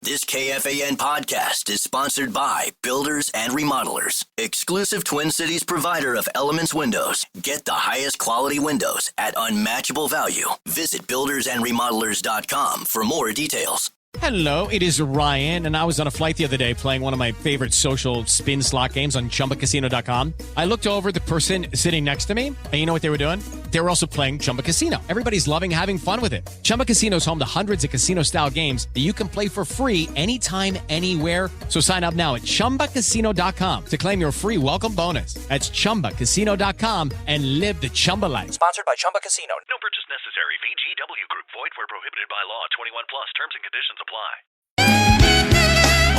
This KFAN podcast is sponsored by Builders and Remodelers, exclusive Twin Cities provider of Elements Windows. Get the highest quality windows at unmatchable value. Visit buildersandremodelers.com for more details. Hello, it is Ryan, and I was on a flight the other day playing one of my favorite social spin slot games on ChumbaCasino.com. I looked over at the person sitting next to me, and you know what they were doing? They were also playing Chumba Casino. Everybody's loving having fun with it. Chumba Casino is home to hundreds of casino-style games that you can play for free anytime, anywhere. So sign up now at ChumbaCasino.com to claim your free welcome bonus. That's ChumbaCasino.com and live the Chumba life. Sponsored by Chumba Casino. No purchase necessary. VGW Group. Void where prohibited by law. 21 plus. Terms and conditions apply.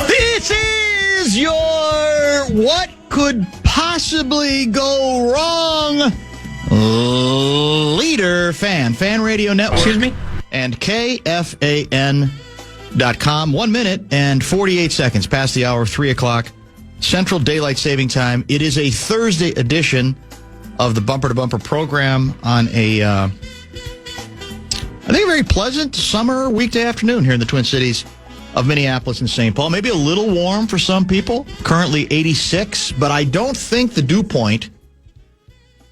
This is your What Could Possibly Go Wrong leader fan radio network. Excuse me? And KFAN.com. 1 minute and 48 seconds past the hour of 3 o'clock Central Daylight Saving Time. It is a Thursday edition of the Bumper to Bumper program on a, I think, a very pleasant summer weekday afternoon here in the Twin Cities of Minneapolis and St. Paul. Maybe a little warm for some people. Currently 86, but I don't think the dew point,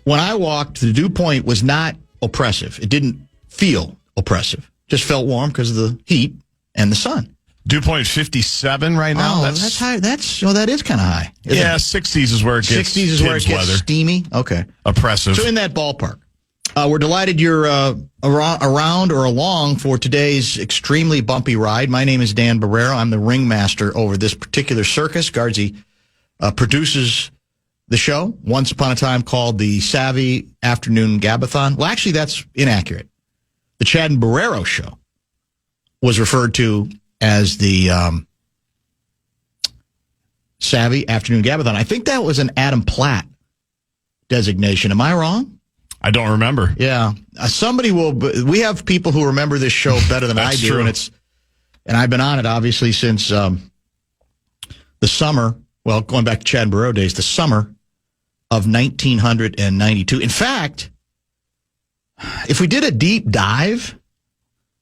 when I walked, the dew point was not oppressive. It didn't feel oppressive. Just felt warm because of the heat and the sun. Dew point 57 right now. Oh, that's high. That is kind of high. Yeah, 60s is where it gets 60s is where it gets steamy. Okay. Oppressive. So in that ballpark. We're delighted you're around or along for today's extremely bumpy ride. My name is Dan Barreiro. I'm the ringmaster over this particular circus. Guardsy produces the show, once upon a time called the Savvy Afternoon Gabathon. Well, actually, that's inaccurate. The Chad and Barreiro show was referred to as the Savvy Afternoon Gabathon. I think that was an Adam Platt designation. Am I wrong? I don't remember. Yeah. Somebody will. We have people who remember this show better than I do. True. And I've been on it, obviously, since the summer. Well, going back to Chad and Barreiro days, the summer of 1992. In fact, if we did a deep dive,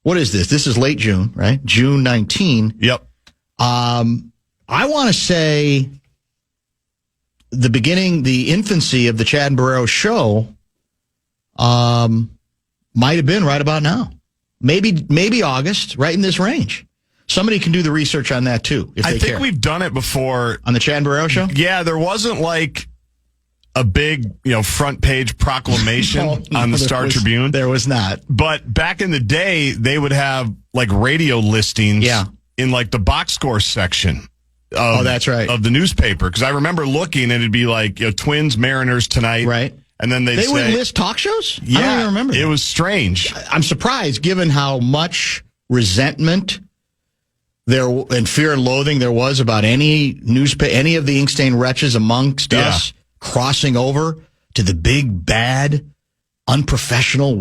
what is this? This is late June, right? June 19. Yep. I want to say the beginning, the infancy of the Chad and Barreiro show might have been right about now. Maybe August, right in this range. Somebody can do the research on that, too, if they care. I think we've done it before. On the Chad and Barreiro show? Yeah, there wasn't like a big, front page proclamation on the Star Tribune. There was not. But back in the day, they would have like radio listings in like the box score section. That's right. Of the newspaper. Because I remember looking and it'd be like, Twins, Mariners tonight. Right. And then they would list talk shows? Yeah, I don't even remember. It was strange. I'm surprised, given how much resentment and fear and loathing there was about any of the Inkstein wretches amongst us crossing over to the big, bad, unprofessional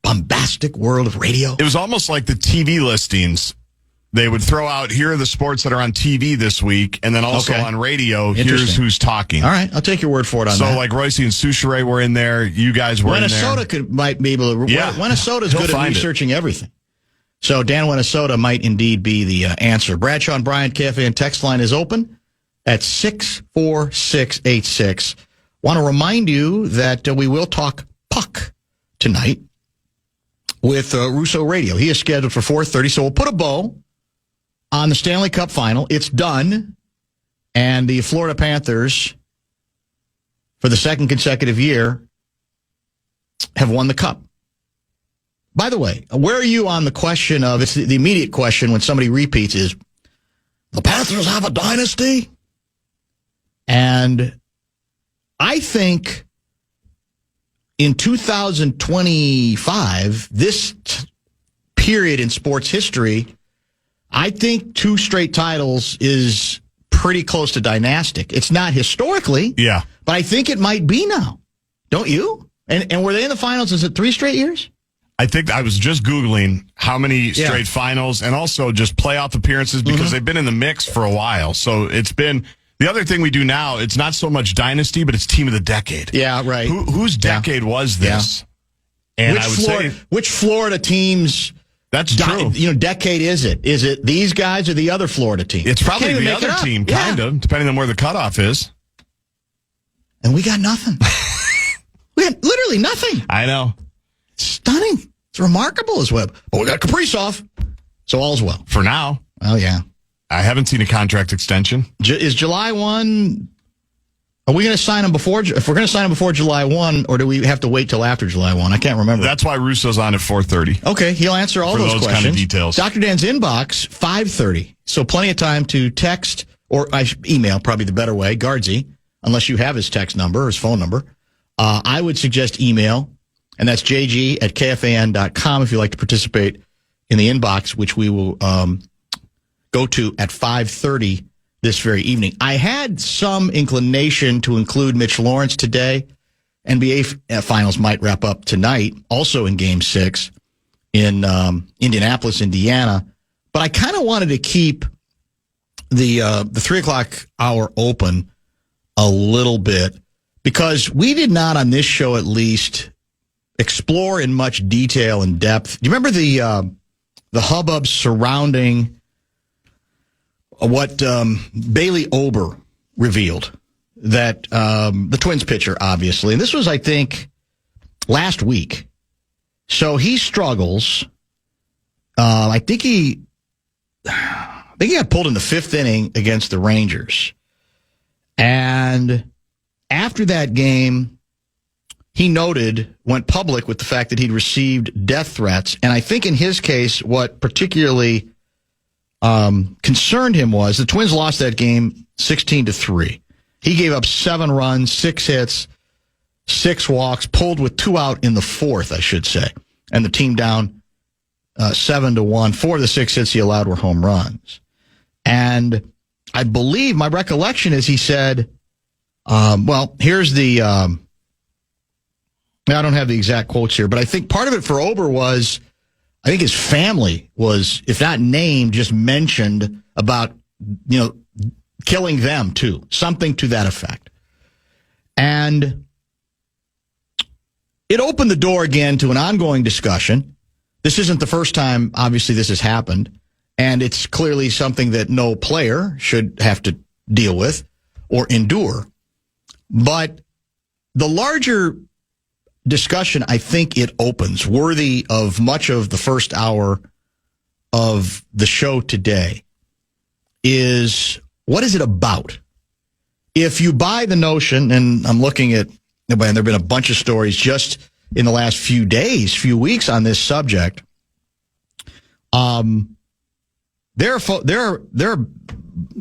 bombastic world of radio. It was almost like the TV listings. They would throw out, here are the sports that are on TV this week, and then also on radio, here's who's talking. All right, I'll take your word for it on that. So, like Royce and Souchere were in there, you guys were in there. Minnesota might be able to. Yeah. Minnesota's good at researching everything. So, Dan, Minnesota might indeed be the answer. Bradshaw and Bryant KFAN text line is open at 64686. Want to remind you that we will talk puck tonight with Russo Radio. He is scheduled for 4:30, so we'll put a bow on the Stanley Cup final. It's done. And the Florida Panthers, for the second consecutive year, have won the Cup. By the way, where are you on the question of, it's the immediate question when somebody repeats is, the Panthers have a dynasty? And I think in 2025, this period in sports history, I think 2 straight titles is pretty close to dynastic. It's not historically, but I think it might be now. Don't you? And were they in the finals? Is it 3 straight years? I think I was just Googling how many straight finals and also just playoff appearances because they've been in the mix for a while. So it's been the other thing we do now. It's not so much dynasty, but it's team of the decade. Yeah, right. Whose decade was this? Yeah. And which Florida teams That's true. Decade is it? Is it these guys or the other Florida team? It's probably the other team, kind of, depending on where the cutoff is. And we got nothing. We had literally nothing. I know. Stunning. It's remarkable as well. But we got Kaprizov, so all's well. For now. Oh, yeah. I haven't seen a contract extension. Is July 1... Are we going to sign him before? If we're going to sign him before July 1, or do we have to wait till after July 1? I can't remember. That's why Russo's on at 4:30. Okay, he'll answer all those questions. Kind of details. Dr. Dan's inbox, 5:30. So plenty of time to text, or email, probably the better way, Guardsy, unless you have his text number or his phone number. I would suggest email, and that's jg@kfan.com if you'd like to participate in the inbox, which we will go to at 5:30 this very evening. I had some inclination to include Mitch Lawrence today. NBA Finals might wrap up tonight, also in Game 6 in Indianapolis, Indiana. But I kind of wanted to keep the 3 o'clock hour open a little bit because we did not, on this show at least, explore in much detail and depth. Do you remember the hubbub surrounding what Bailey Ober revealed, that the Twins pitcher, obviously, and this was, I think, last week. So he struggles. I think he got pulled in the 5th inning against the Rangers. And after that game, he went public with the fact that he'd received death threats. And I think in his case, what particularly concerned him was the Twins lost that game 16-3. He gave up 7 runs, 6 hits, 6 walks, pulled with 2 out in the 4th, I should say, and the team down 7-1. 4 of the 6 hits he allowed were home runs. And I believe my recollection is he said, here's the I don't have the exact quotes here, but I think part of it for Ober was, I think his family was, if not named, just mentioned about, killing them too. Something to that effect. And it opened the door again to an ongoing discussion. This isn't the first time, obviously, this has happened. And it's clearly something that no player should have to deal with or endure. But the larger discussion, I think it opens, worthy of much of the first hour of the show today, is what is it about? If you buy the notion, and I'm looking at, and there have been a bunch of stories just in the last few weeks on this subject, there are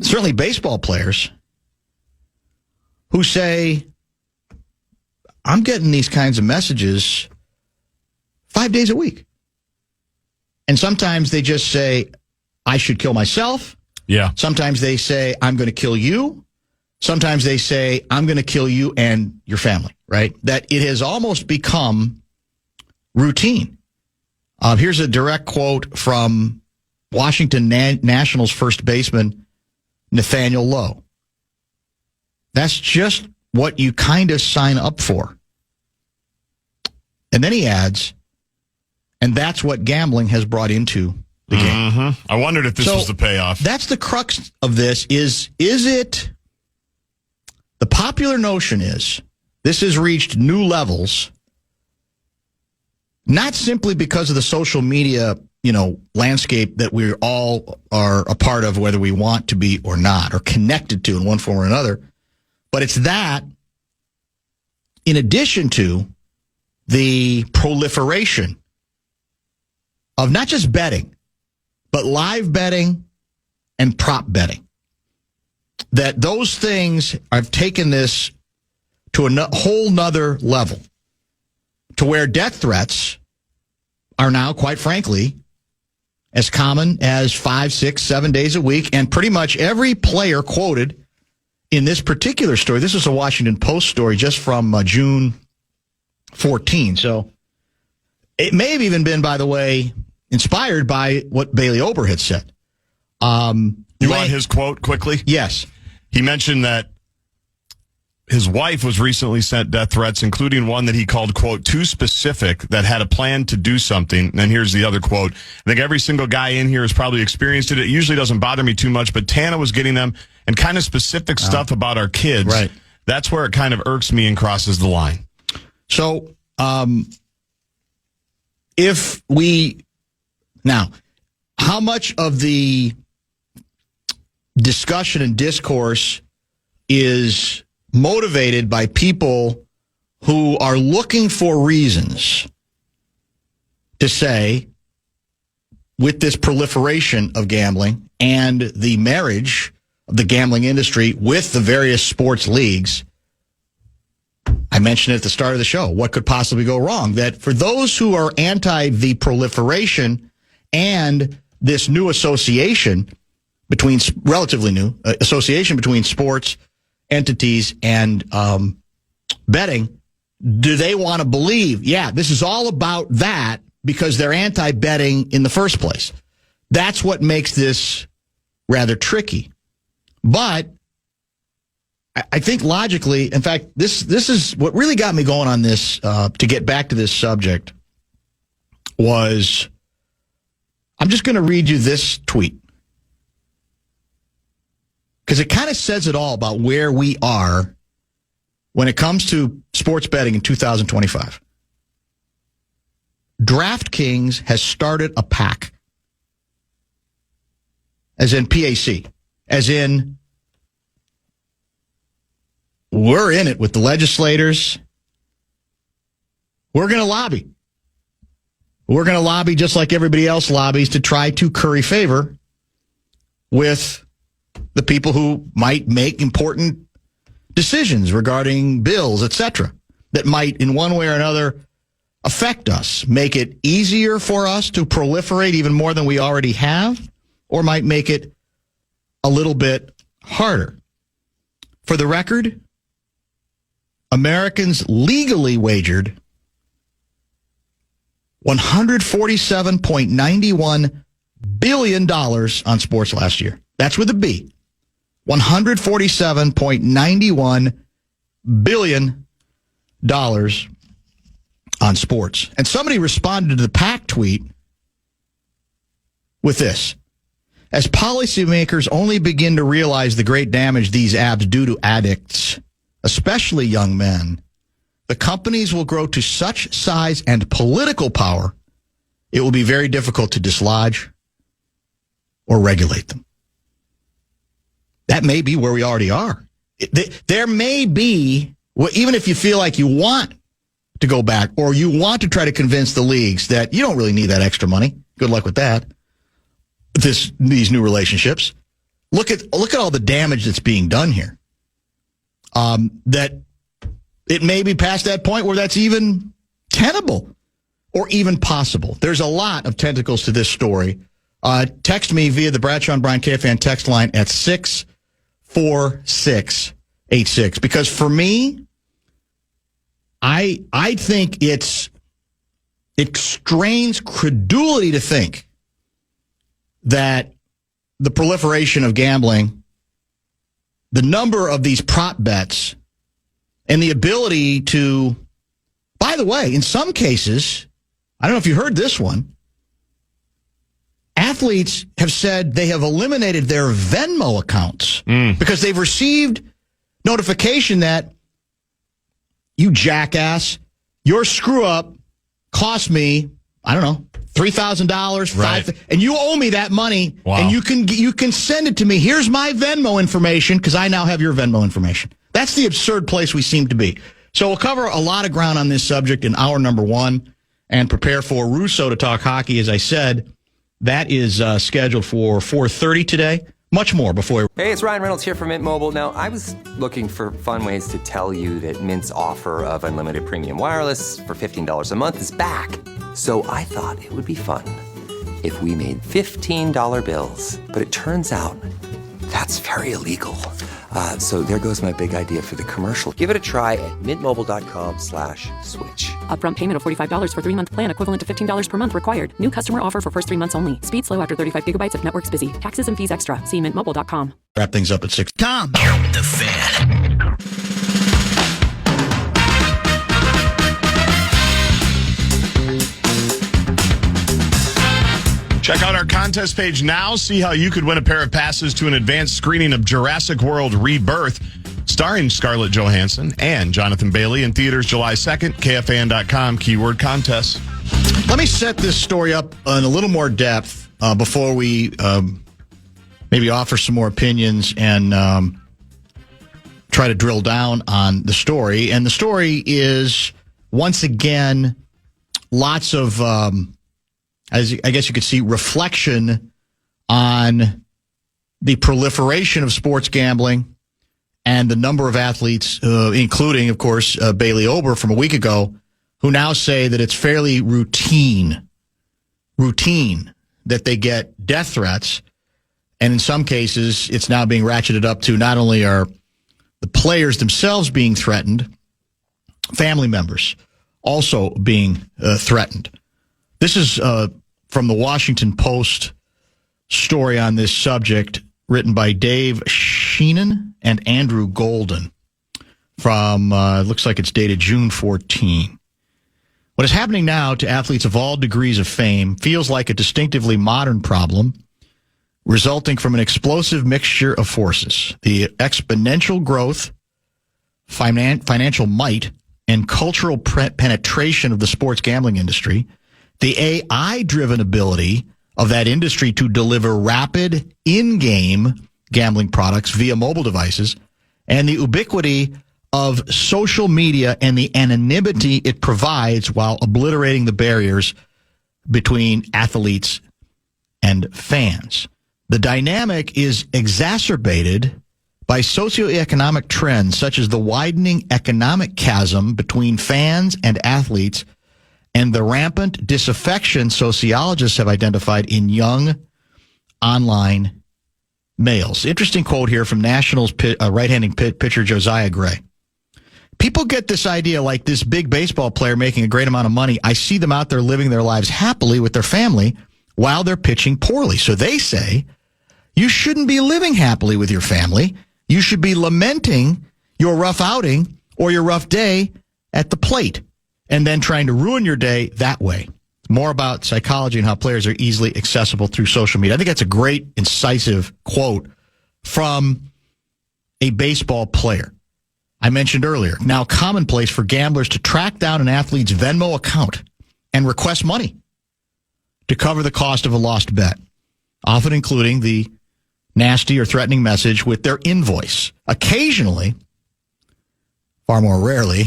certainly baseball players who say, I'm getting these kinds of messages 5 days a week. And sometimes they just say, I should kill myself. Yeah. Sometimes they say, I'm going to kill you. Sometimes they say, I'm going to kill you and your family, right? That it has almost become routine. Here's a direct quote from Washington Nationals first baseman Nathaniel Lowe. That's just what you kind of sign up for. And then he adds, and that's what gambling has brought into the game. Mm-hmm. I wondered if this was the payoff. That's the crux of this. Is it, the popular notion is, this has reached new levels, not simply because of the social media, landscape that we all are a part of, whether we want to be or not, or connected to in one form or another, but it's that, in addition to the proliferation of not just betting, but live betting and prop betting. That those things have taken this to a whole nother level, to where death threats are now, quite frankly, as common as 5, 6, 7 days a week. And pretty much every player quoted in this particular story, this is a Washington Post story just from June 14. So it may have even been, by the way, inspired by what Bailey Ober had said. You want his quote quickly? Yes. He mentioned that his wife was recently sent death threats, including one that he called, quote, too specific, that had a plan to do something. And here's the other quote. I think every single guy in here has probably experienced it. It usually doesn't bother me too much, but Tana was getting them and kind of specific stuff about our kids. Right. That's where it kind of irks me and crosses the line. So, how much of the discussion and discourse is motivated by people who are looking for reasons to say, with this proliferation of gambling and the marriage of the gambling industry with the various sports leagues, I mentioned it at the start of the show, what could possibly go wrong? That for those who are anti the proliferation and this new association between, relatively new, association between sports entities and betting, do they want to believe, yeah, this is all about that because they're anti-betting in the first place? That's what makes this rather tricky. But I think logically, in fact, this is what really got me going on this, to get back to this subject, was I'm just going to read you this tweet, because it kind of says it all about where we are when it comes to sports betting in 2025. DraftKings has started a PAC, as in PAC, as in we're in it with the legislators. We're going to lobby. We're going to lobby just like everybody else lobbies to try to curry favor with the people who might make important decisions regarding bills, etc., that might in one way or another affect us, make it easier for us to proliferate even more than we already have, or might make it a little bit harder. For the record, Americans legally wagered $147.91 billion on sports last year. That's with a B. $147.91 billion on sports. And somebody responded to the PAC tweet with this: as policymakers only begin to realize the great damage these apps do to addicts, especially young men, the companies will grow to such size and political power, it will be very difficult to dislodge or regulate them. That may be where we already are. There may be, even if you feel like you want to go back or you want to try to convince the leagues that you don't really need that extra money. Good luck with that. These new relationships. Look at all the damage that's being done here. That it may be past that point where that's even tenable or even possible. There's a lot of tentacles to this story. Text me via the Bradshaw and Brian KFAN text line at 64686. Because for me, I think it strains credulity to think that the proliferation of gambling, the number of these prop bets, and the ability to, by the way, in some cases, I don't know if you heard this one, athletes have said they have eliminated their Venmo accounts because they've received notification that, you jackass, your screw up cost me, I don't know, $3,000, right, and you owe me that money. Wow. And you can send it to me. Here's my Venmo information because I now have your Venmo information. That's the absurd place we seem to be. So we'll cover a lot of ground on this subject in hour number one and prepare for Russo to talk hockey. As I said, that is scheduled for 4:30 today. Much more before. Hey, it's Ryan Reynolds here from Mint Mobile. Now, I was looking for fun ways to tell you that Mint's offer of unlimited premium wireless for $15 a month is back. So I thought it would be fun if we made $15 bills. But it turns out that's very illegal. So there goes my big idea for the commercial. Give it a try at mintmobile.com/switch. Upfront payment of $45 for 3-month plan, equivalent to $15 per month required. New customer offer for first 3 months only. Speed slow after 35 gigabytes if network's busy. Taxes and fees extra. See mintmobile.com. Wrap things up at 6. Tom, the Fan. Check out our contest page now. See how you could win a pair of passes to an advanced screening of Jurassic World Rebirth, starring Scarlett Johansson and Jonathan Bailey, in theaters July 2nd. KFAN.com, keyword contest. Let me set this story up in a little more depth before we maybe offer some more opinions and try to drill down on the story. And the story is, once again, lots of, as I guess you could see, reflection on the proliferation of sports gambling and the number of athletes, including, of course, Bailey Ober from a week ago, who now say that it's fairly routine that they get death threats. And in some cases, it's now being ratcheted up to not only are the players themselves being threatened, family members also being threatened. This is from the Washington Post story on this subject, written by Dave Sheenan and Andrew Golden from, looks like it's dated June 14. What is happening now to athletes of all degrees of fame feels like a distinctively modern problem, resulting from an explosive mixture of forces: the exponential growth, financial might, and cultural penetration of the sports gambling industry, the AI-driven ability of that industry to deliver rapid in-game gambling products via mobile devices, and the ubiquity of social media and the anonymity it provides while obliterating the barriers between athletes and fans. The dynamic is exacerbated by socioeconomic trends such as the widening economic chasm between fans and athletes and the rampant disaffection sociologists have identified in young online males. Interesting quote here from Nationals right-handing pitcher Josiah Gray. People get this idea like this big baseball player making a great amount of money. I see them out there living their lives happily with their family while they're pitching poorly. So they say, you shouldn't be living happily with your family. You should be lamenting your rough outing or your rough day at the plate and then trying to ruin your day that way. More about psychology and how players are easily accessible through social media. I think that's a great, incisive quote from a baseball player. I mentioned earlier, now commonplace for gamblers to track down an athlete's Venmo account and request money to cover the cost of a lost bet, often including the nasty or threatening message with their invoice. Occasionally, far more rarely,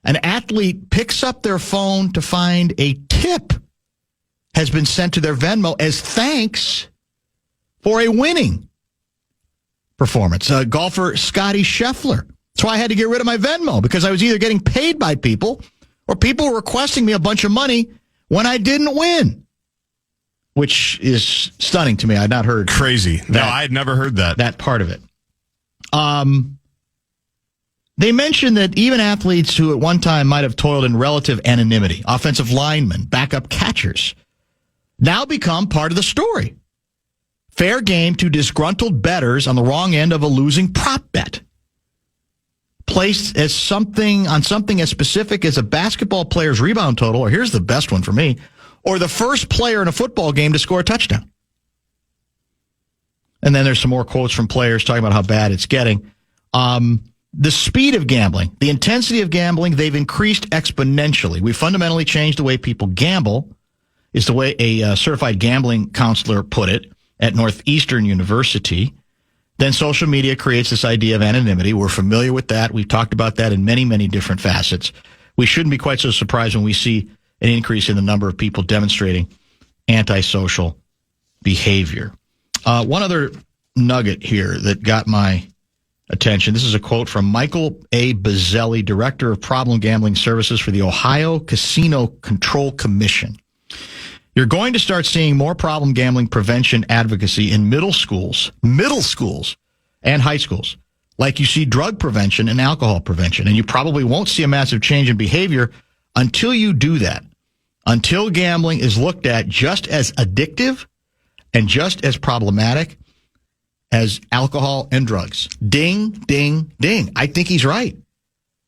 an athlete picks up their phone to find a tip has been sent to their Venmo as thanks for a winning performance. Golfer Scotty Scheffler. That's why I had to get rid of my Venmo, because I was either getting paid by people or people were requesting me a bunch of money when I didn't win, which is stunning to me. I'd not heard. Crazy. No, I had never heard that part of it. They mentioned that even athletes who at one time might have toiled in relative anonymity, offensive linemen, backup catchers, now become part of the story. Fair game to disgruntled bettors on the wrong end of a losing prop bet. Placed as something as specific as a basketball player's rebound total, or here's the best one for me, or the first player in a football game to score a touchdown. And then there's some more quotes from players talking about how bad it's getting. The speed of gambling, the intensity of gambling, they've increased exponentially. We fundamentally changed the way people gamble, is the way a certified gambling counselor put it at Northeastern University. Then social media creates this idea of anonymity. We're familiar with that. We've talked about that in many, many different facets. We shouldn't be quite so surprised when we see an increase in the number of people demonstrating antisocial behavior. One other nugget here that got my attention. This is a quote from Michael A. Bazzelli, Director of Problem Gambling Services for the Ohio Casino Control Commission. You're going to start seeing more problem gambling prevention advocacy in middle schools, and high schools, like you see drug prevention and alcohol prevention. And you probably won't see a massive change in behavior until you do that, until gambling is looked at just as addictive and just as problematic as alcohol and drugs. Ding, ding, ding. I think he's right.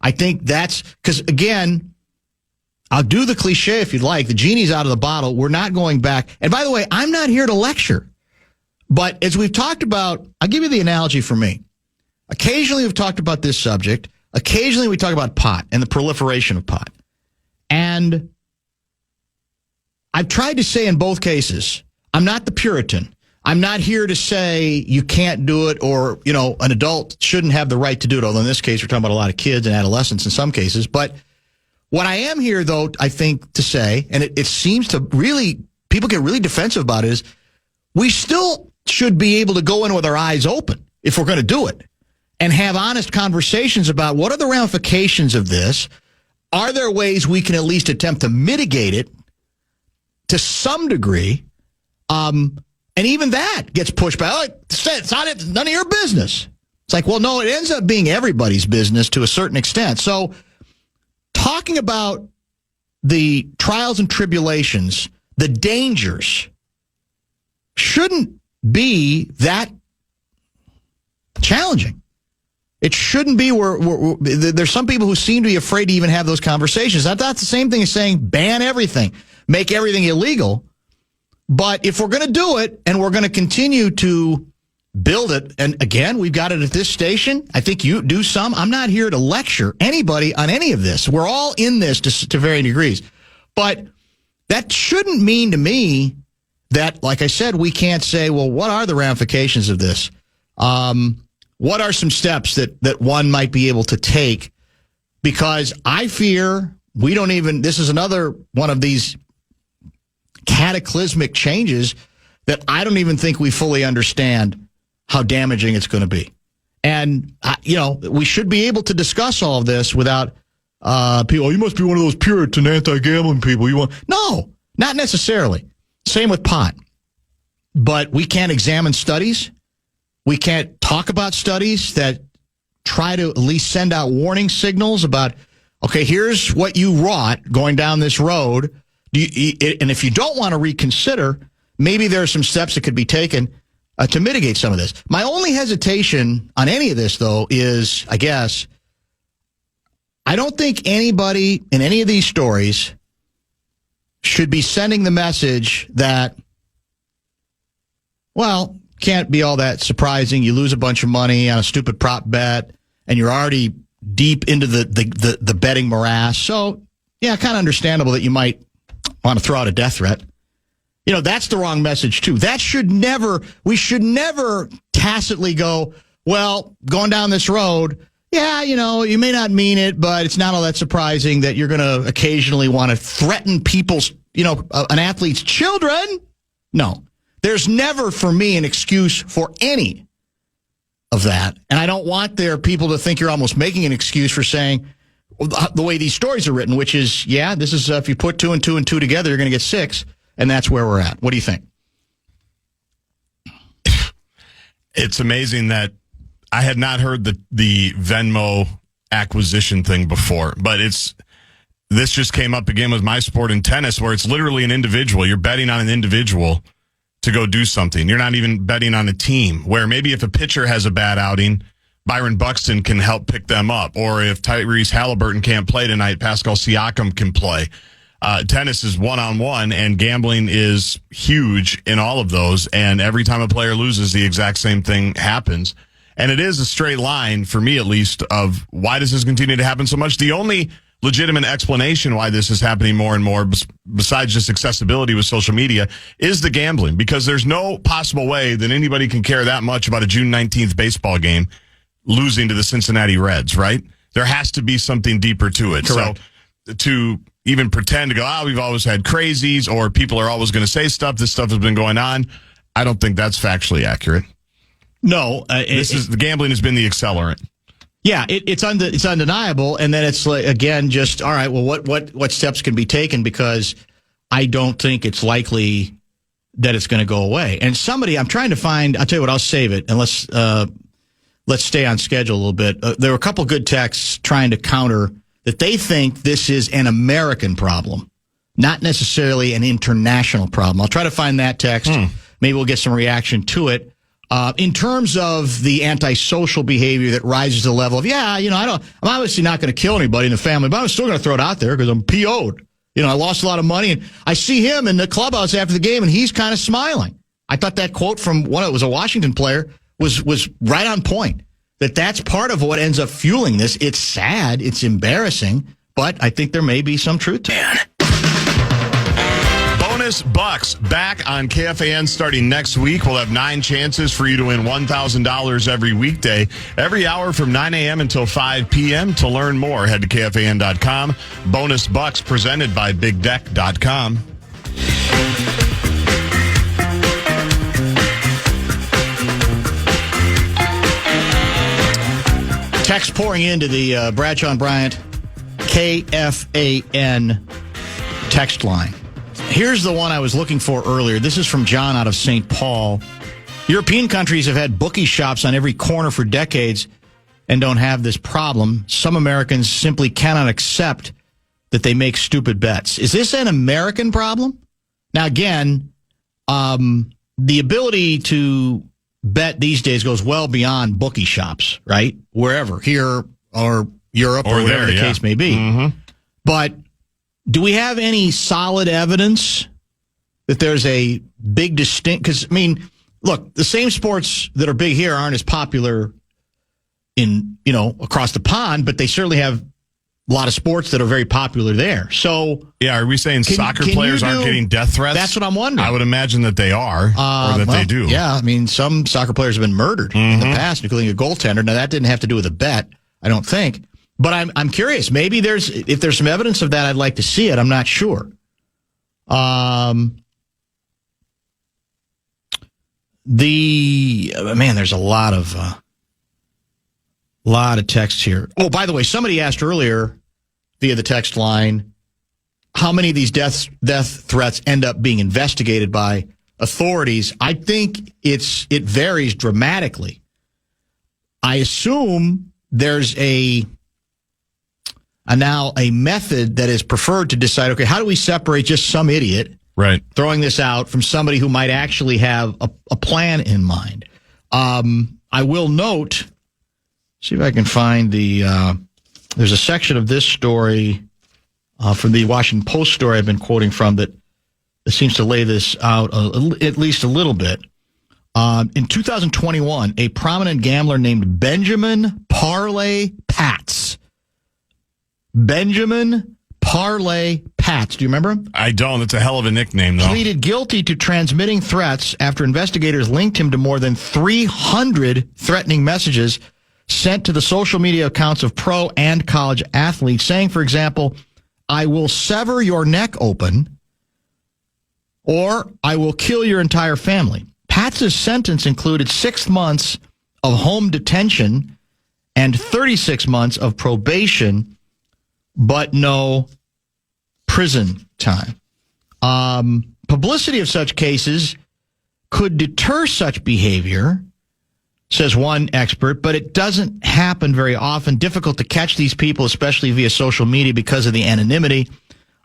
I think that's because, again, I'll do the cliche if you'd like. The genie's out of the bottle. We're not going back. And by the way, I'm not here to lecture. But as we've talked about, I'll give you the analogy for me. Occasionally we've talked about this subject. Occasionally we talk about pot and the proliferation of pot. And I've tried to say in both cases, I'm not the Puritan. I'm not here to say you can't do it or, an adult shouldn't have the right to do it. Although in this case, we're talking about a lot of kids and adolescents in some cases. But what I am here, though, I think to say, and it seems to really, people get really defensive about it, is we still should be able to go in with our eyes open if we're going to do it and have honest conversations about what are the ramifications of this. Are there ways we can at least attempt to mitigate it to some degree? And even that gets pushed back. It's none of your business. It's like, well, no, it ends up being everybody's business to a certain extent. So talking about the trials and tribulations, the dangers, shouldn't be that challenging. It shouldn't be where there's some people who seem to be afraid to even have those conversations. That's the same thing as saying ban everything, make everything illegal. But if we're going to do it and we're going to continue to build it, and again, we've got it at this station. I think you do some. I'm not here to lecture anybody on any of this. We're all in this to varying degrees. But that shouldn't mean to me that, like I said, we can't say, well, what are the ramifications of this? What are some steps that one might be able to take? Because I fear this is another one of these cataclysmic changes that I don't even think we fully understand how damaging it's going to be. And, we should be able to discuss all of this without people, you must be one of those Puritan anti-gambling people. No, not necessarily. Same with pot. But we can't examine studies. We can't talk about studies that try to at least send out warning signals about, okay, here's what you wrought going down this road. And if you don't want to reconsider, maybe there are some steps that could be taken to mitigate some of this. My only hesitation on any of this, though, is, I guess, I don't think anybody in any of these stories should be sending the message that, well, can't be all that surprising. You lose a bunch of money on a stupid prop bet, and you're already deep into the betting morass. So, yeah, kind of understandable that you might want to throw out a death threat. That's the wrong message, too. We should never tacitly go, well, going down this road, yeah, you may not mean it, but it's not all that surprising that you're going to occasionally want to threaten people's, an athlete's children. No, there's never, for me, an excuse for any of that. And I don't want people to think you're almost making an excuse for saying the way these stories are written, which is, yeah, this is if you put 2 and 2 and 2 together, you're going to get 6. And that's where we're at. What do you think? It's amazing that I had not heard the Venmo acquisition thing before, but this just came up again with my sport in tennis, where it's literally an individual. You're betting on an individual to go do something. You're not even betting on a team, where maybe if a pitcher has a bad outing, Byron Buxton can help pick them up. Or if Tyrese Halliburton can't play tonight, Pascal Siakam can play. Tennis is one-on-one, and gambling is huge in all of those. And every time a player loses, the exact same thing happens. And it is a straight line, for me at least, of why does this continue to happen so much? The only legitimate explanation why this is happening more and more, besides just accessibility with social media, is the gambling. Because there's no possible way that anybody can care that much about a June 19th baseball game losing to the Cincinnati Reds, right? There has to be something deeper to it. Correct. So to even pretend to go, we've always had crazies, or people are always going to say stuff, this stuff has been going on, I don't think that's factually accurate. No. The gambling has been the accelerant. Yeah, it's undeniable. And then it's like, again, just, all right, well, what steps can be taken? Because I don't think it's likely that it's going to go away. And I'm trying to find, I'll tell you what, I'll save it. And let's stay on schedule a little bit. There were a couple good texts trying to counter that they think this is an American problem, not necessarily an international problem. I'll try to find that text. Maybe we'll get some reaction to it. In terms of the antisocial behavior that rises to the level of, I'm obviously not going to kill anybody in the family, but I'm still going to throw it out there because I'm PO'd. I lost a lot of money, and I see him in the clubhouse after the game, and he's kind of smiling. I thought that quote from it was a Washington player was right on point. That's part of what ends up fueling this. It's sad, it's embarrassing, but I think there may be some truth to it. Bonus Bucks back on KFAN starting next week. We'll have 9 chances for you to win $1,000 every weekday, every hour from 9 a.m. until 5 p.m. To learn more, head to KFAN.com. Bonus Bucks presented by BigDeck.com. Text pouring into the Bradshaw and Bryant KFAN text line. Here's the one I was looking for earlier. This is from John out of St. Paul. European countries have had bookie shops on every corner for decades and don't have this problem. Some Americans simply cannot accept that they make stupid bets. Is this an American problem? Now, again, the ability to bet these days goes well beyond bookie shops, right? Wherever, here or Europe or whatever the case may be. Mm-hmm. But do we have any solid evidence that there's a big distinct? Because, look, the same sports that are big here aren't as popular in, across the pond, but they certainly have a lot of sports that are very popular there. So, are we saying soccer players aren't getting death threats? That's what I'm wondering. I would imagine that they are, or that they do. Yeah, some soccer players have been murdered in the past, including a goaltender. Now, that didn't have to do with a bet, I don't think. But I'm curious. Maybe if there's some evidence of that, I'd like to see it. I'm not sure. There's a lot of texts here. Oh, by the way, somebody asked earlier via the text line how many of these death threats end up being investigated by authorities. I think it varies dramatically. I assume there's now a method that is preferred to decide, okay, how do we separate just some idiot throwing this out from somebody who might actually have a plan in mind? I will note, see if I can find there's a section of this story from the Washington Post story I've been quoting from that seems to lay this out at least a little bit. In 2021, a prominent gambler named Benjamin Parlay Pats. Benjamin Parlay Pats. Do you remember him? I don't. It's a hell of a nickname, though. Pleaded guilty to transmitting threats after investigators linked him to more than 300 threatening messages sent to the social media accounts of pro and college athletes, saying, for example, "I will sever your neck open," or "I will kill your entire family." Pats' sentence included 6 months of home detention and 36 months of probation, but no prison time. Publicity of such cases could deter such behavior, says one expert, but it doesn't happen very often. Difficult to catch these people, especially via social media, because of the anonymity,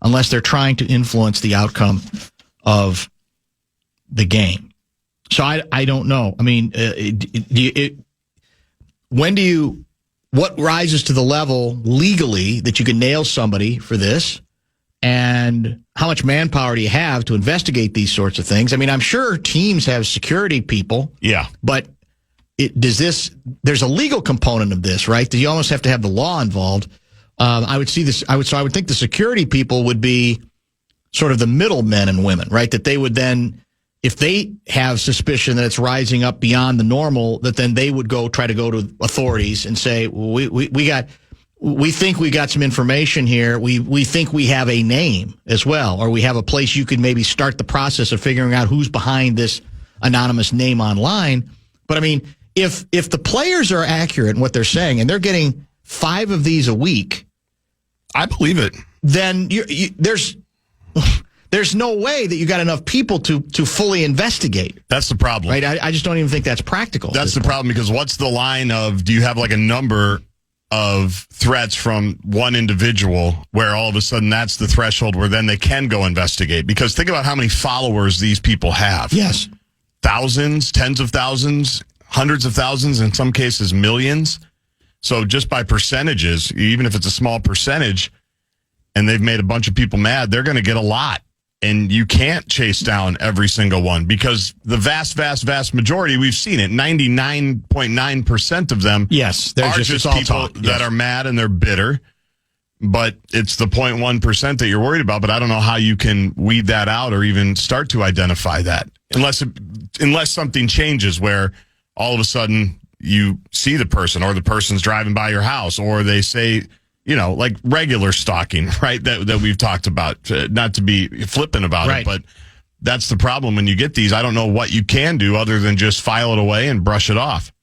unless they're trying to influence the outcome of the game. So I don't know. What rises to the level legally that you can nail somebody for this? And how much manpower do you have to investigate these sorts of things? I'm sure teams have security people. Yeah. But there's a legal component of this, right? That you almost have to have the law involved. I would think the security people would be sort of the middlemen and women, right? That they would then, if they have suspicion that it's rising up beyond the normal, that then they would try to go to authorities and say, we think we got some information here. We think we have a name as well, or we have a place you could maybe start the process of figuring out who's behind this anonymous name online. But if the players are accurate in what they're saying and they're getting 5 of these a week, I believe it. Then there's no way that you got enough people to fully investigate. That's the problem. Right? I just don't even think that's practical. That's the problem, because what's the line of, do you have like a number of threats from one individual where all of a sudden that's the threshold where then they can go investigate? Because think about how many followers these people have. Yes. Thousands, tens of thousands, hundreds of thousands, in some cases millions. So just by percentages, even if it's a small percentage, and they've made a bunch of people mad, they're going to get a lot. And you can't chase down every single one because the vast, vast, vast majority, we've seen it, 99.9% of them yes, they're are just people that are mad and they're bitter. But it's the 0.1% that you're worried about. But I don't know how you can weed that out or even start to identify that unless something changes where all of a sudden you see the person or the person's driving by your house or they say, like regular stalking, right? That we've talked about, not to be flippant about it, but that's the problem when you get these. I don't know what you can do other than just file it away and brush it off.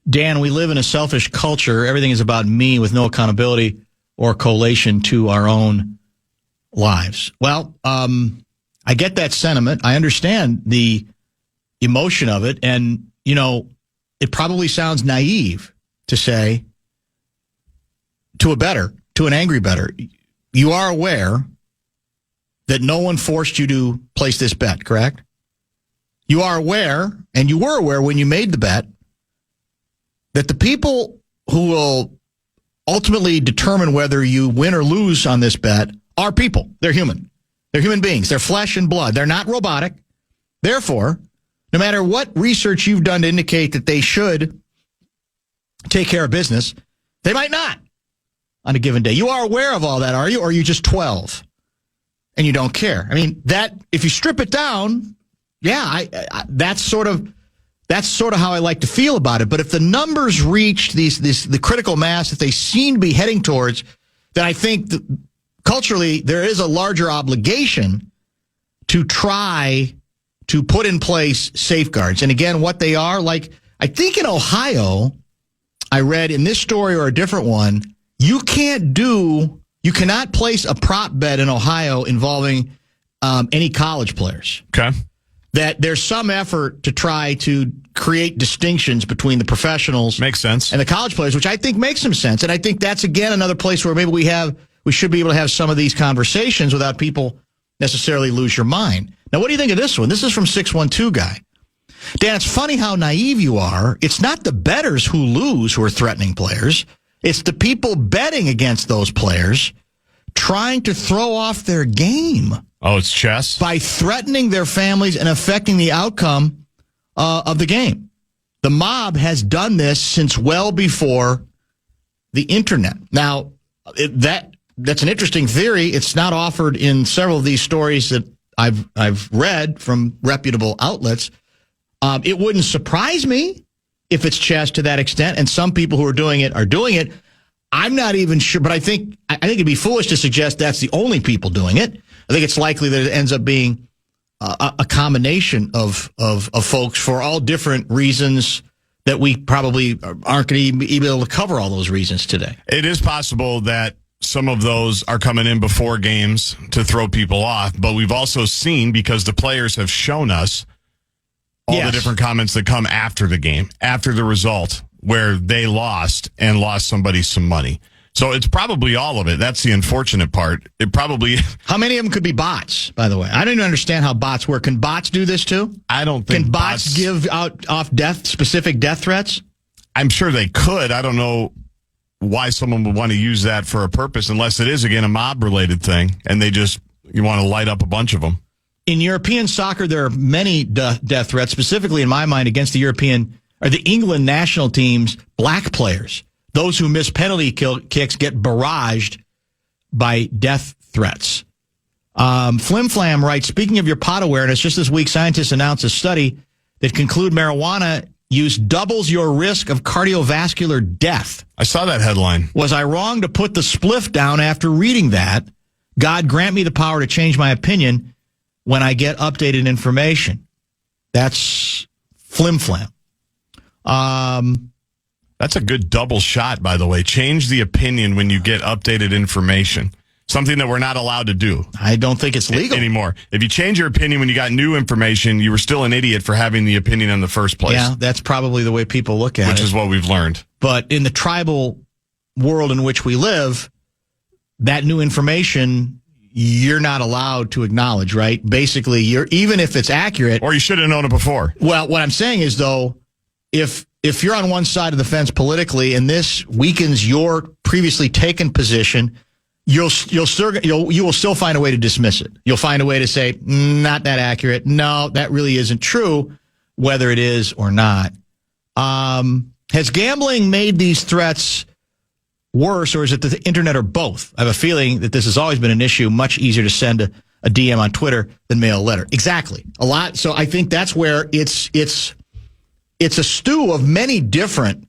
Dan, we live in a selfish culture. Everything is about me with no accountability or collation to our own lives. Well, I get that sentiment. I understand the emotion of it. And, it probably sounds naive to say to an angry bettor, you are aware that no one forced you to place this bet, correct? You are aware, and you were aware when you made the bet, that the people who will ultimately determine whether you win or lose on this bet are people. They're human. They're human beings. They're flesh and blood. They're not robotic. Therefore, no matter what research you've done to indicate that they should take care of business, they might not on a given day. You are aware of all that, are you? Or are you just 12 and you don't care? I mean, that if you strip it down, that's sort of how I like to feel about it. But if the numbers reach the critical mass that they seem to be heading towards, then I think culturally there is a larger obligation to try to put in place safeguards. And again, what they are, like I think in Ohio, I read in this story or a different one, you cannot place a prop bet in Ohio involving any college players. Okay. That there's some effort to try to create distinctions between the professionals makes sense and the college players, which I think makes some sense. And I think that's, again, another place where maybe we should be able to have some of these conversations without people necessarily lose your mind. Now, what do you think of this one? This is from 612 Guy. Dan, it's funny how naive you are. It's not the bettors who lose who are threatening players. It's the people betting against those players trying to throw off their game. Oh, it's chess? By threatening their families and affecting the outcome of the game. The mob has done this since well before the internet. Now, that's an interesting theory. It's not offered in several of these stories that I've read from reputable outlets. It wouldn't surprise me if it's chess to that extent, and some people who are doing it. I'm not even sure, but I think it'd be foolish to suggest that's the only people doing it. I think it's likely that it ends up being a combination of folks for all different reasons that we probably aren't going to be able to cover all those reasons today. It is possible that some of those are coming in before games to throw people off, but we've also seen, because the players have shown us all the different comments that come after the game, after the result, where they lost somebody some money. So it's probably all of it. That's the unfortunate part. It probably... How many of them could be bots, by the way? I don't even understand how bots work. Can bots do this too? I don't think Can bots give off specific death threats? I'm sure they could. I don't know why someone would want to use that for a purpose, unless it is, again, a mob-related thing, and you want to light up a bunch of them. In European soccer, there are many death threats, specifically in my mind against the England national team's black players. Those who miss penalty kicks get barraged by death threats. Flim Flam writes, speaking of your pot awareness, just this week, scientists announced a study that conclude marijuana use doubles your risk of cardiovascular death. I saw that headline. Was I wrong to put the spliff down after reading that? God grant me the power to change my opinion when I get updated information. That's Flim Flam. That's a good double shot, by the way. Change the opinion when you get updated information. Something that we're not allowed to do. I don't think it's legal anymore. If you change your opinion when you got new information, you were still an idiot for having the opinion in the first place. Yeah, that's probably the way people look at it. Which is what we've learned. But in the tribal world in which we live, that new information, you're not allowed to acknowledge, right? Basically, even if it's accurate. Or you should have known it before. Well, what I'm saying is, though, if you're on one side of the fence politically and this weakens your previously taken position, you will still find a way to dismiss it. You'll find a way to say, not that accurate. No, that really isn't true, whether it is or not. Has gambling made these threats worse, or is it the internet, or both? I have a feeling that this has always been an issue. Much easier to send a DM on Twitter than mail a letter. Exactly. A lot. So I think that's where it's a stew of many different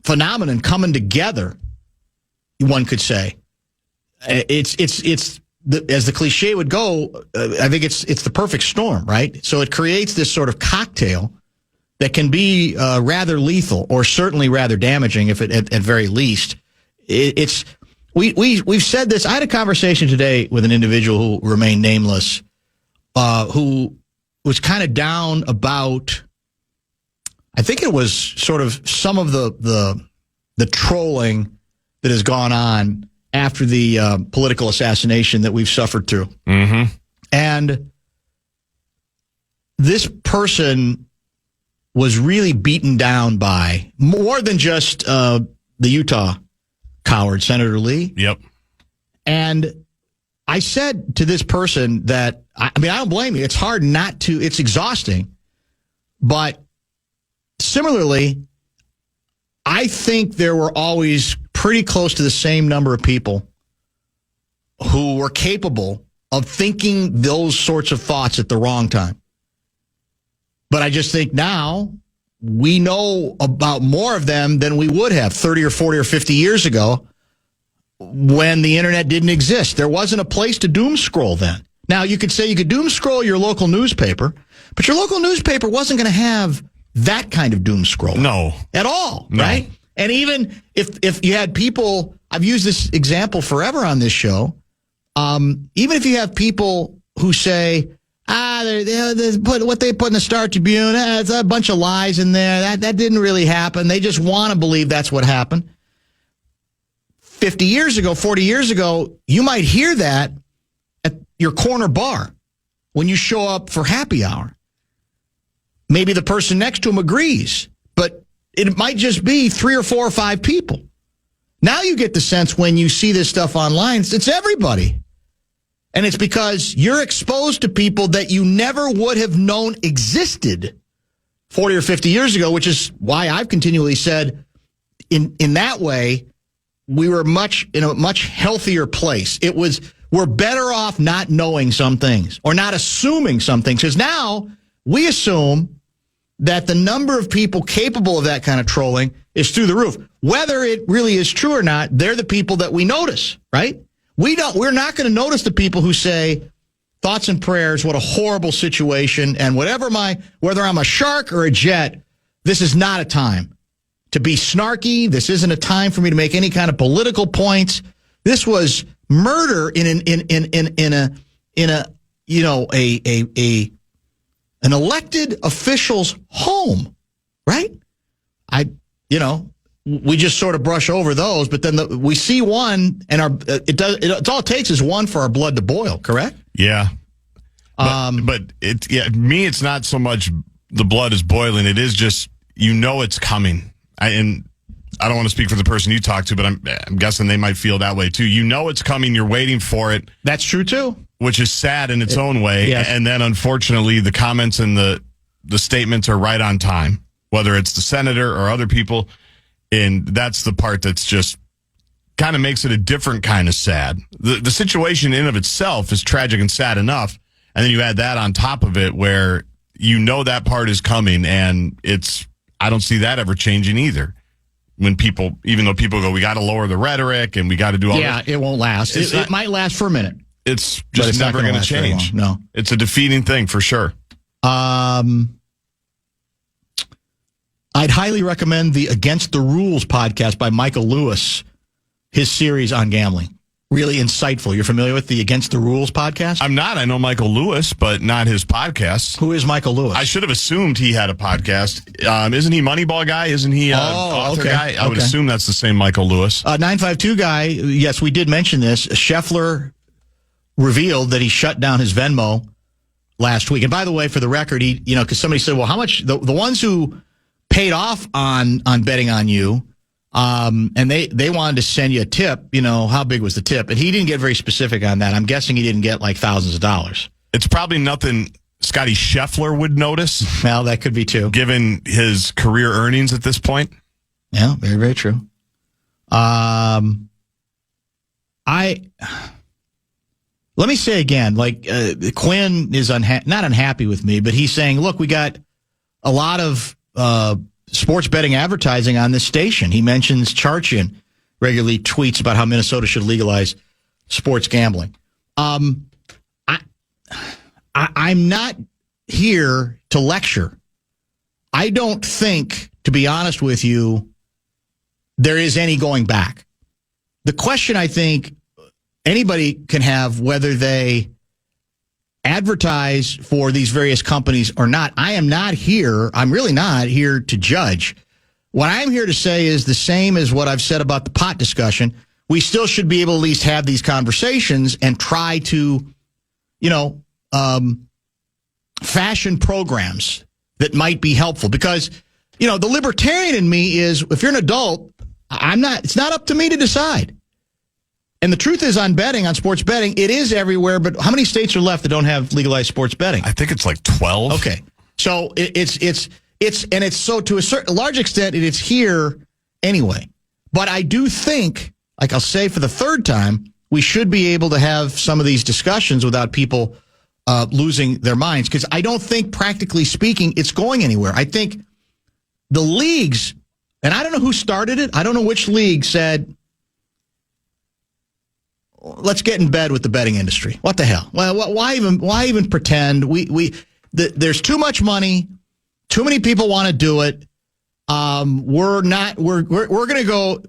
phenomenon coming together, one could say. It's as the cliche would go, I think it's the perfect storm, right? So it creates this sort of cocktail that can be rather lethal, or certainly rather damaging, if it at very least. We've said this. I had a conversation today with an individual who remained nameless, who was kind of down about, I think it was sort of some of the trolling that has gone on after the political assassination that we've suffered through. Mm-hmm. And this person was really beaten down by more than just the Utah coward, Senator Lee. Yep. And I said to this person that, I don't blame you. It's hard not to, it's exhausting. But similarly, I think there were always pretty close to the same number of people who were capable of thinking those sorts of thoughts at the wrong time. But I just think now we know about more of them than we would have 30 or 40 or 50 years ago when the internet didn't exist. There wasn't a place to doom scroll then. Now, you could say you could doom scroll your local newspaper, but your local newspaper wasn't going to have that kind of doom scroll. No. At all, No. right? And even if you had people, I've used this example forever on this show, even if you have people who say, what they put in the Star Tribune, it's a bunch of lies in there. That didn't really happen. They just want to believe that's what happened. 50 years ago, 40 years ago, you might hear that at your corner bar when you show up for happy hour. Maybe the person next to him agrees, but it might just be 3 or 4 or 5 people. Now you get the sense when you see this stuff online, it's everybody. And it's because you're exposed to people that you never would have known existed 40 or 50 years ago, which is why I've continually said in that way, we were in a much healthier place. We're better off not knowing some things or not assuming some things, because now we assume that the number of people capable of that kind of trolling is through the roof. Whether it really is true or not, they're the people that we notice, right? We're not going to notice the people who say thoughts and prayers, what a horrible situation, and whether I'm a shark or a jet, this is not a time to be snarky. This isn't a time for me to make any kind of political points. This was murder in an elected official's home, right? We just sort of brush over those, but then we see one, and it's all it takes is one for our blood to boil, correct? Yeah. But it's not so much the blood is boiling. It is just, it's coming. And I don't want to speak for the person you talked to, but I'm guessing they might feel that way too. It's coming. You're waiting for it. That's true too. Which is sad in its own way. Yes. And then unfortunately the comments and the statements are right on time, whether it's the senator or other people. And that's the part that's just kind of makes it a different kind of sad. The situation in of itself is tragic and sad enough. And then you add that on top of it where that part is coming, and I don't see that ever changing either. Even though people go, we got to lower the rhetoric and we got to do all this. Yeah, it won't last. It might last for a minute. It's just never going to change. No. It's a defeating thing for sure. I'd highly recommend the Against the Rules podcast by Michael Lewis, his series on gambling. Really insightful. You're familiar with the Against the Rules podcast? I'm not. I know Michael Lewis, but not his podcast. Who is Michael Lewis? I should have assumed he had a podcast. Isn't he Moneyball guy? Isn't he author guy? I would assume that's the same Michael Lewis. 952 guy, yes, we did mention this. Scheffler revealed that he shut down his Venmo last week. And by the way, for the record, because somebody said, well, how much, the ones who paid off on betting on you, And they wanted to send you a tip. You know, how big was the tip? And he didn't get very specific on that. I'm guessing he didn't get like thousands of dollars. It's probably nothing Scotty Scheffler would notice. Well, that could be too. Given his career earnings at this point. Yeah, very, very true. Let me say again, like Quinn is not unhappy with me, but he's saying, look, we got a lot of sports betting advertising on this station. He mentions Charchian regularly tweets about how Minnesota should legalize sports gambling. I'm not here to lecture. I don't think, to be honest with you, there is any going back. The question I think anybody can have, whether they advertise for these various companies or not, I'm really not here to judge. What I'm here to say is the same as what I've said about the pot discussion. We still should be able to at least have these conversations and try to, fashion programs that might be helpful. Because, the libertarian in me is, if you're an adult, it's not up to me to decide. And the truth is, on sports betting, it is everywhere. But how many states are left that don't have legalized sports betting? I think it's like 12. Okay. So it's so to a large extent, it's here anyway. But I do think, like I'll say for the third time, we should be able to have some of these discussions without people losing their minds. Because I don't think, practically speaking, it's going anywhere. I think the leagues, and I don't know who started it. I don't know which league said, let's get in bed with the betting industry. What the hell? Well, why even pretend? There's too much money. Too many people want to do it. We're going to go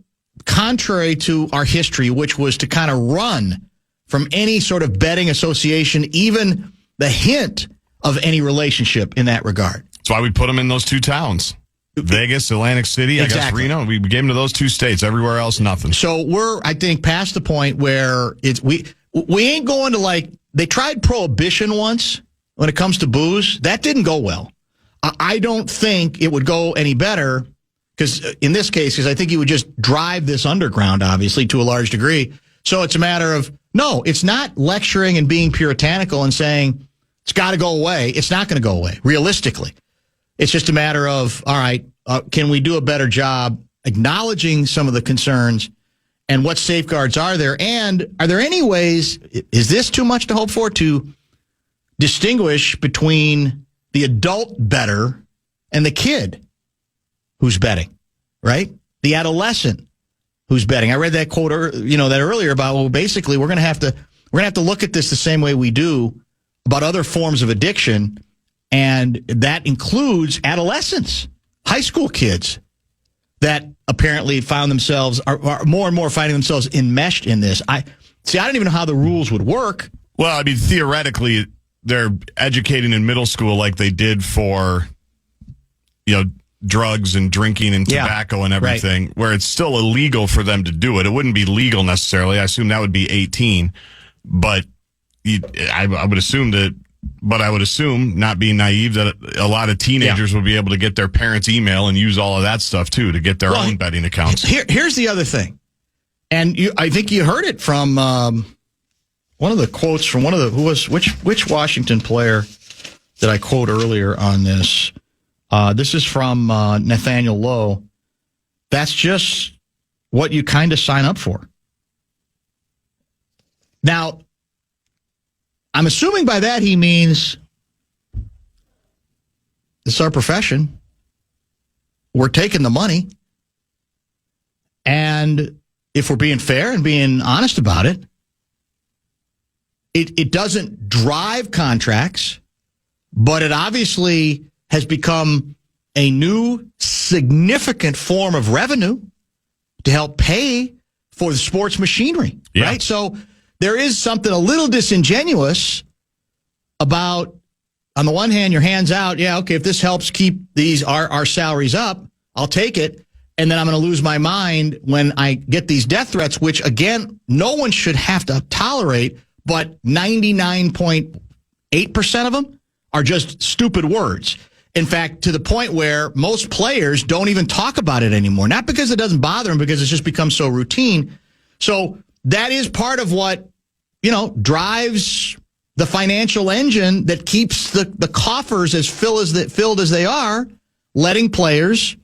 contrary to our history, which was to kind of run from any sort of betting association, even the hint of any relationship in that regard. That's why we put them in those two towns. Vegas, Atlantic City, exactly. I guess Reno. We gave them to those two states. Everywhere else, nothing. So we're, I think, past the point where we ain't going to they tried prohibition once when it comes to booze. That didn't go well. I don't think it would go any better because in this case, I think you would just drive this underground, obviously, to a large degree. So it's a matter of, no, it's not lecturing and being puritanical and saying it's got to go away. It's not going to go away, realistically. It's just a matter of, all right, can we do a better job acknowledging some of the concerns and what safeguards are there? And are there any ways, is this too much to hope for, to distinguish between the adult bettor and the kid who's betting, right? The adolescent who's betting. I read that quote, that earlier about, well, basically we're going to have to look at this the same way we do about other forms of addiction. And that includes adolescents, high school kids that apparently found themselves, are more and more finding themselves enmeshed in this. I don't even know how the rules would work. Well, I mean, theoretically, they're educating in middle school like they did for, drugs and drinking and tobacco and everything, right, where it's still illegal for them to do it. It wouldn't be legal necessarily. I assume that would be 18. But I would assume that. But I would assume, not being naive, that a lot of teenagers will be able to get their parents' email and use all of that stuff, too, to get their own betting accounts. Here's the other thing. And I think you heard it from one of the quotes from which Washington player did I quote earlier on this? This is from Nathaniel Lowe. That's just what you kind of sign up for. Now, I'm assuming by that he means it's our profession. We're taking the money. And if we're being fair and being honest about it, it doesn't drive contracts, but it obviously has become a new significant form of revenue to help pay for the sports machinery, right? So there is something a little disingenuous about, on the one hand, your hands out. Yeah, okay, if this helps keep our salaries up, I'll take it. And then I'm going to lose my mind when I get these death threats, which, again, no one should have to tolerate, but 99.8% of them are just stupid words. In fact, to the point where most players don't even talk about it anymore. Not because it doesn't bother them, because it's just become so routine. So that is part of what, drives the financial engine that keeps the coffers as filled as they are, letting players,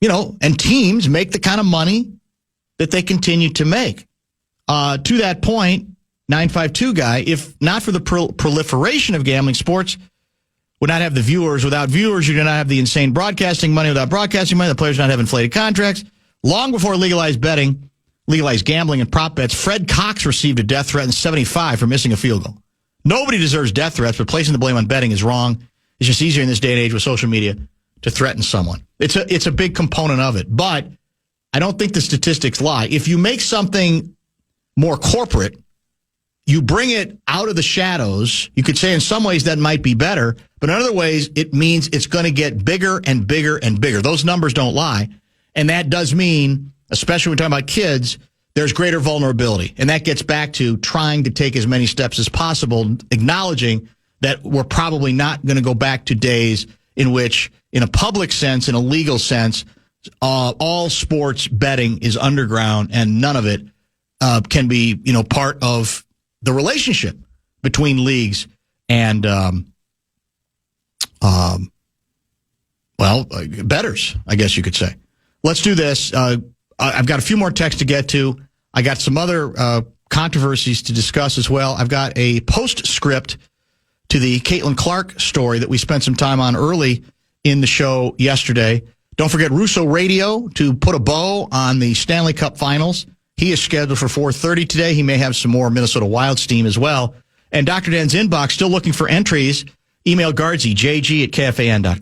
and teams make the kind of money that they continue to make. To that point, 952 guy, if not for the proliferation of gambling, sports would not have the viewers. Without viewers, you do not have the insane broadcasting money. Without broadcasting money, the players do not have inflated contracts. Long before legalized gambling and prop bets, Fred Cox received a death threat in 1975 for missing a field goal. Nobody deserves death threats, but placing the blame on betting is wrong. It's just easier in this day and age with social media to threaten someone. It's a big component of it, but I don't think the statistics lie. If you make something more corporate, you bring it out of the shadows. You could say in some ways that might be better, but in other ways it means it's going to get bigger and bigger and bigger. Those numbers don't lie. And that does mean, especially when we're talking about kids, there's greater vulnerability. And that gets back to trying to take as many steps as possible, acknowledging that we're probably not going to go back to days in which, in a public sense, in a legal sense, all sports betting is underground and none of it can be, part of the relationship between leagues and, bettors, I guess you could say. Let's do this. I've got a few more texts to get to. I got some other controversies to discuss as well. I've got a postscript to the Caitlin Clark story that we spent some time on early in the show yesterday. Don't forget Russo Radio to put a bow on the Stanley Cup Finals. He is scheduled for 4:30 today. He may have some more Minnesota Wild steam as well. And Dr. Dan's inbox, still looking for entries. Email Guardsy, jg@kfan.com.